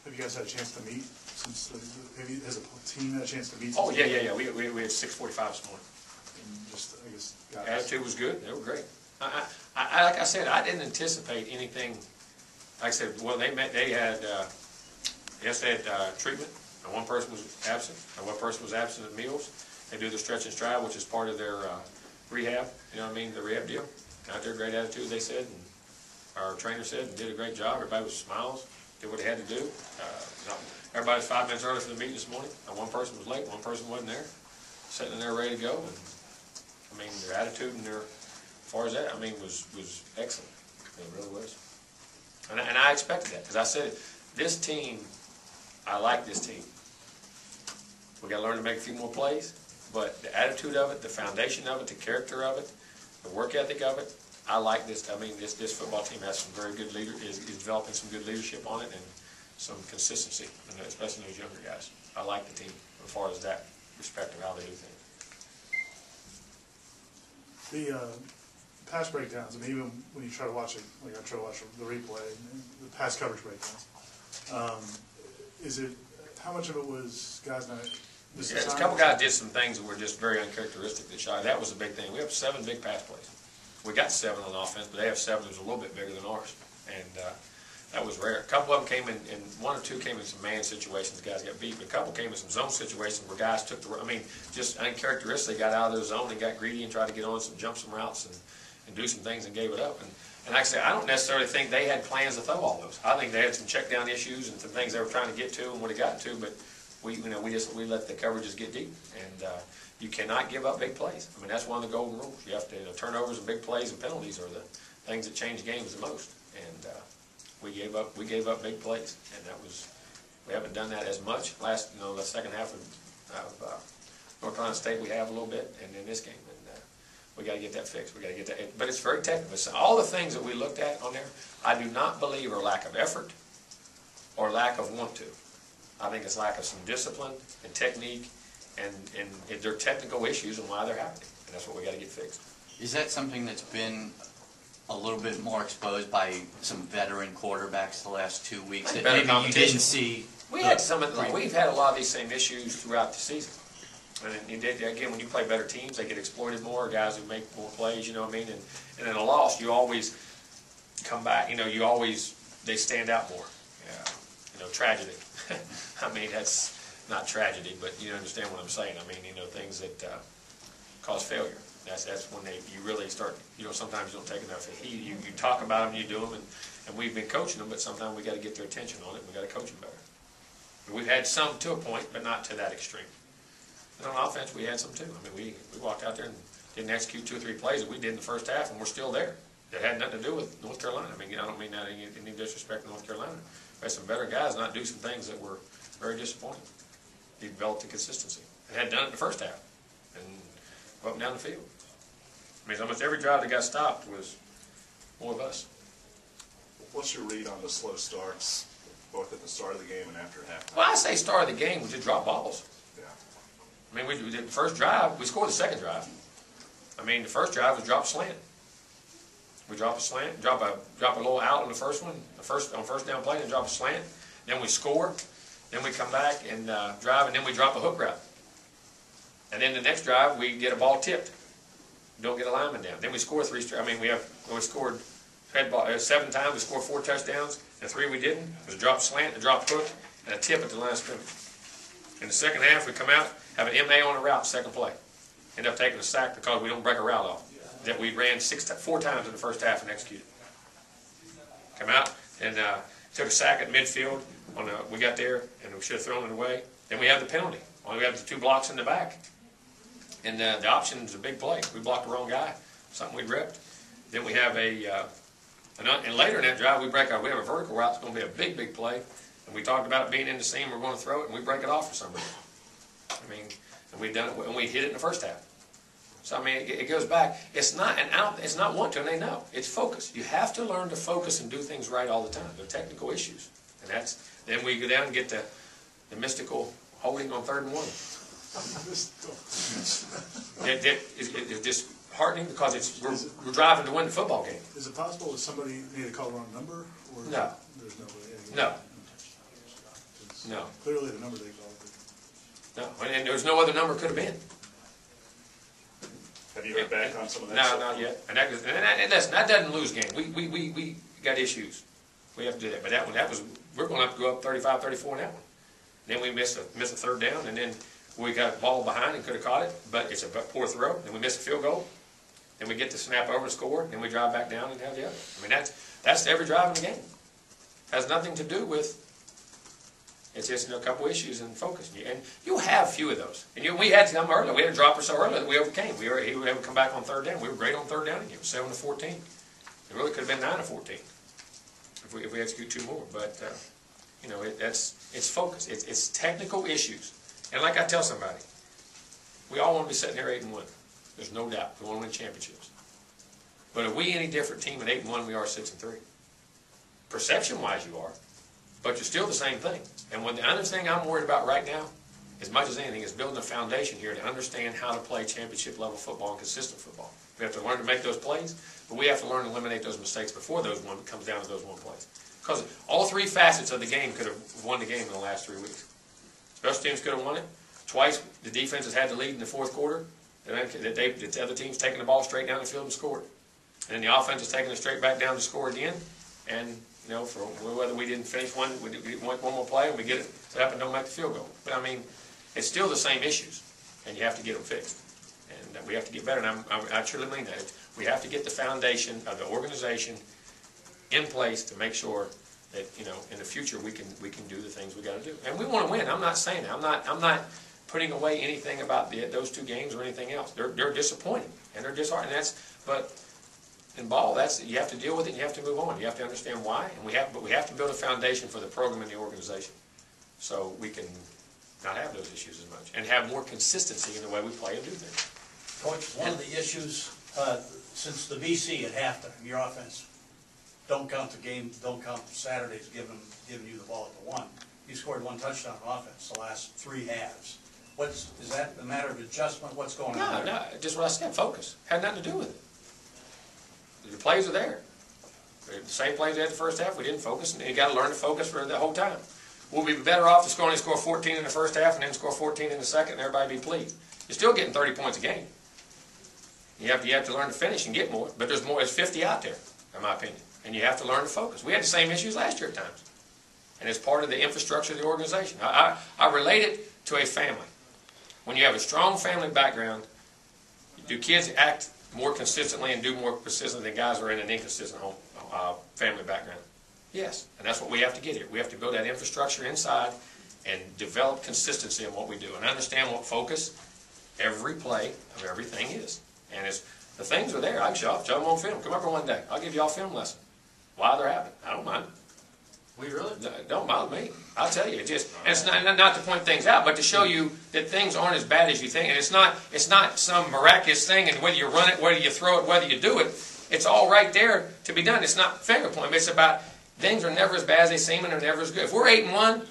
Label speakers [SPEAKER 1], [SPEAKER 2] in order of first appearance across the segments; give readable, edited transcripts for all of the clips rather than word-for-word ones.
[SPEAKER 1] Have you guys had a chance to meet since? Has a team had a chance to meet?
[SPEAKER 2] Oh yeah. We had 6:45 this morning.
[SPEAKER 1] And just I guess
[SPEAKER 2] attitude was good. They were great. Like I said, I didn't anticipate anything. Like I said, well, they had treatment, and one person was absent, and one person was absent at meals. They do the stretch and stride, which is part of their rehab. You know what I mean? The rehab deal. Out there, great attitude, they said, and our trainer said, and did a great job. Everybody was smiles, did what they had to do. Everybody was 5 minutes early for the meeting this morning. And one person was late, one person wasn't there, sitting there ready to go. And I mean, their attitude and their, as far as that, I mean, was excellent. It really was. And I expected that, because I said, this team, I like this team. We got to learn to make a few more plays, but the attitude of it, the foundation of it, the character of it, the work ethic of it, I like this. I mean, this football team has some very good is developing some good leadership on it and some consistency, and especially those younger guys. I like the team as far as that respect of how they do things.
[SPEAKER 1] The pass breakdowns, I mean, even when you try to watch it, like I try to watch the replay, and the pass coverage breakdowns, how much of it was guys not?
[SPEAKER 2] Yeah, a couple guys did some things that were just very uncharacteristic this year. That was a big thing. We have 7 big pass plays. We got 7 on offense, but they have 7 that was a little bit bigger than ours, and that was rare. A couple of them came in, and 1 or 2 came in some man situations. Guys got beat, but a couple came in some zone situations where guys took the. I mean, just uncharacteristic. They got out of their zone and got greedy and tried to get on jump some routes and do some things and gave it up. And like I say, I don't necessarily think they had plans to throw all those. I think they had some check down issues and some things they were trying to get to and would have gotten to, but we let the coverages get deep, and you cannot give up big plays. I mean, that's one of the golden rules. You have to, turnovers and big plays and penalties are the things that change games the most. And we gave up big plays, and we haven't done that as much. The second half of North Carolina State we have a little bit, and in this game, and we got to get that fixed. We got to get that. But it's very technical. So all the things that we looked at on there, I do not believe are lack of effort or lack of want to. I think it's lack of some discipline and technique, and they're technical issues and why they're happening, and that's what we got to get fixed.
[SPEAKER 3] Is that something that's been a little bit more exposed by some veteran quarterbacks the last 2 weeks that maybe you didn't see?
[SPEAKER 2] We've had a lot of these same issues throughout the season. And again, when you play better teams, they get exploited more. Guys who make more plays, you know what I mean. And in a loss, you always come back. They stand out more. Yeah. Tragedy. I mean, that's not tragedy, but you understand what I'm saying. I mean, things that cause failure. That's when you really start. Sometimes you don't take enough heed. You talk about them, you do them, and we've been coaching them, but sometimes we got to get their attention on it. We got to coach them better. We've had some to a point, but not to that extreme. And on offense, we had some too. I mean, we walked out there and didn't execute 2 or 3 plays that we did in the first half, and we're still there. That had nothing to do with North Carolina. I mean, I don't mean that in any disrespect to North Carolina. We had some better guys not do some things that were very disappointing. He developed the consistency. They had done it in the first half, and up and down the field. I mean, almost every drive that got stopped was more of us.
[SPEAKER 4] What's your read on the slow starts, both at the start of the game and after halftime?
[SPEAKER 2] Well, I say start of the game, we just drop balls.
[SPEAKER 4] Yeah.
[SPEAKER 2] I mean, we did the first drive. We scored the second drive. I mean, the first drive was drop slant. We drop a slant, drop a little out on the first one, on first down play, and drop a slant. Then we score. Then we come back and drive, and then we drop a hook route. And then the next drive, we get a ball tipped. Don't get a lineman down. Then we score 3 straight. I mean, we scored 7 times. We scored 4 touchdowns. The 3 we didn't. It was a drop slant, a drop hook, and a tip at the line of scrimmage. In the second half, we come out, have an MA on a route, second play. End up taking a sack because we don't break a route off. That we ran 4 times in the first half and executed. Come out and took a sack at midfield. We got there and we should have thrown it away. Then we have the penalty. We have the 2 blocks in the back. And the option is a big play. We blocked the wrong guy, something we ripped. Then we have and later in that drive we have a vertical route. It's going to be a big, big play. And we talked about it being in the seam. We're going to throw it, and we break it off for some reason. I mean, and we've done it, and we hit it in the first half. So I mean, it goes back. It's not it's not want to, and they know. It's focus. You have to learn to focus and do things right all the time. They're technical issues, and then we go down and get the mystical holding on 3rd and 1. It's disheartening because we're driving to win the football game.
[SPEAKER 1] Is it possible that somebody may have called the wrong number? Or
[SPEAKER 2] no.
[SPEAKER 1] There's no way.
[SPEAKER 2] No. No.
[SPEAKER 1] Clearly the number they called.
[SPEAKER 2] No, and there was no other number could have been.
[SPEAKER 4] Have you heard back on some of that?
[SPEAKER 2] No,
[SPEAKER 4] stuff?
[SPEAKER 2] not yet. And listen, that doesn't lose game. We got issues. We have to do that. But we're going to have to go up 35, 34 in that one. Then we miss a third down, and then we got a ball behind and could have caught it, but it's a poor throw. Then we miss a field goal. Then we get the snap over and score. Then we drive back down and have the other. I mean, that's every drive in the game. Has nothing to do with. It's just a couple issues and focus. And you'll have a few of those. And we had some earlier. We had a dropper so early that we overcame. He was able to come back on third down. We were great on third down again. 7-14. It really could have been 9-14 if we execute two more. But it's focus. It's technical issues. And like I tell somebody, we all want to be sitting here 8-1. There's no doubt. We want to win championships. But are we any different team at 8-1 we are 6-3? Perception-wise, you are. But you're still the same thing. And the other thing I'm worried about right now, as much as anything, is building a foundation here to understand how to play championship-level football and consistent football. We have to learn to make those plays, but we have to learn to eliminate those mistakes before it comes down to those one plays. Because all three facets of the game could have won the game in the last 3 weeks. Special teams could have won it. Twice the defense has had the lead in the fourth quarter. The other team's taking the ball straight down the field and scored. And then the offense is taking it straight back down to score again. And for whether we didn't finish one more play and we get it set up and don't make the field goal. But I mean, it's still the same issues, and you have to get them fixed. And we have to get better. And I truly mean that. We have to get the foundation of the organization in place to make sure that in the future we can do the things we got to do. And we want to win. I'm not saying that. I'm not putting away anything about those two games or anything else. They're disappointing and they're disheartening. But in ball, you have to deal with it and you have to move on. You have to understand why, but we have to build a foundation for the program and the organization so we can not have those issues as much and have more consistency in the way we play and do things.
[SPEAKER 5] Coach, one of the issues since the VC at halftime, your offense don't count Saturdays giving you the ball at the one. You scored one touchdown on offense the last 3 halves. Is that a matter of adjustment? What's going on?
[SPEAKER 2] No, just what I said, focus. Had nothing to do with it. The plays are there. The same plays we had the first half. We didn't focus, and you got to learn to focus for the whole time. We'll be better off to only score 14 in the first half and then score 14 in the second, and everybody be pleased. You're still getting 30 points a game. You have to learn to finish and get more, but there's more. There's 50 out there, in my opinion, and you have to learn to focus. We had the same issues last year at times, and it's part of the infrastructure of the organization. I relate it to a family. When you have a strong family background, do kids act more consistently and do more consistently than guys who are in an inconsistent home family background? Yes, and that's what we have to get here. We have to build that infrastructure inside and develop consistency in what we do and understand what focus every play of everything is. And the things are there. I can show them on film. Come over one day. I'll give you all a film lesson. Why they're happening. I don't mind.
[SPEAKER 5] We really?
[SPEAKER 2] Don't bother me. I'll tell you. And it's not to point things out, but to show you that things aren't as bad as you think. And it's not some miraculous thing, and whether you run it, whether you throw it, whether you do it, it's all right there to be done. It's not finger pointing. It's about things are never as bad as they seem and they're never as good. If we're 8-1,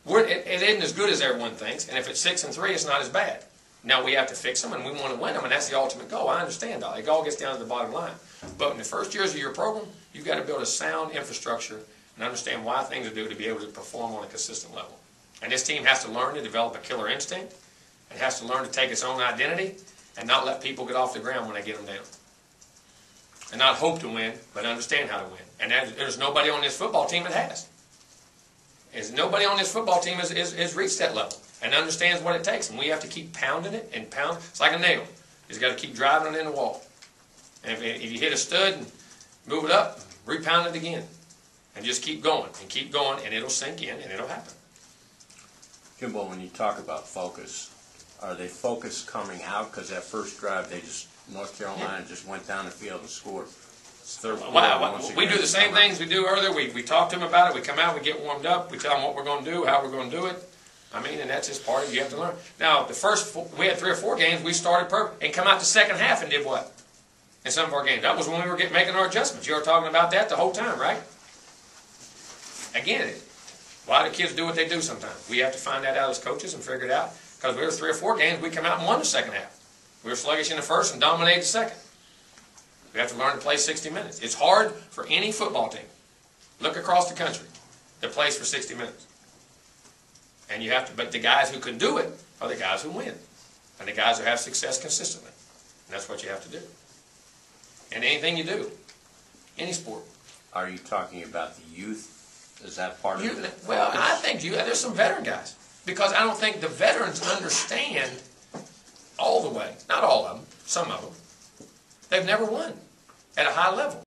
[SPEAKER 2] it isn't as good as everyone thinks. And if it's 6-3, it's not as bad. Now we have to fix them, and we want to win them, and that's the ultimate goal. I understand all. It all gets down to the bottom line. But in the first years of your program, you've got to build a sound infrastructure and understand why things are due to be able to perform on a consistent level. And this team has to learn to develop a killer instinct. It has to learn to take its own identity and not let people get off the ground when they get them down. And not hope to win, but understand how to win. And there's nobody on this football team that has. There's nobody on this football team has reached that level and understands what it takes. And we have to keep pounding it and pound. It's like a nail. You just got to keep driving it in the wall. And if you hit a stud and move it up, repound it again. And just keep going, and it'll sink in, and it'll happen.
[SPEAKER 6] Jimbo, when you talk about focus, are they focused coming out? Because that first drive, North Carolina just went down the field and scored.
[SPEAKER 2] We do the same things we do earlier. We talk to them about it. We come out, we get warmed up. We tell them what we're going to do, how we're going to do it. I mean, and that's just part of it. You have to learn. Now, we had 3 or 4 games. We started perfect and come out the second half and did what? In some of our games. That was when we were making our adjustments. You were talking about that the whole time, right? Again, why do kids do what they do sometimes? We have to find that out as coaches and figure it out. Because we were 3 or 4 games, we come out and won the second half. We were sluggish in the first and dominated the second. We have to learn to play 60 minutes. It's hard for any football team. Look across the country that plays for 60 minutes. And you have to, but the guys who can do it are the guys who win. And the guys who have success consistently. And that's what you have to do. And anything you do, any sport.
[SPEAKER 6] Are you talking about the youth? Is that part of it?
[SPEAKER 2] Well, I think there's some veteran guys. Because I don't think the veterans understand all the way. Not all of them, some of them. They've never won at a high level.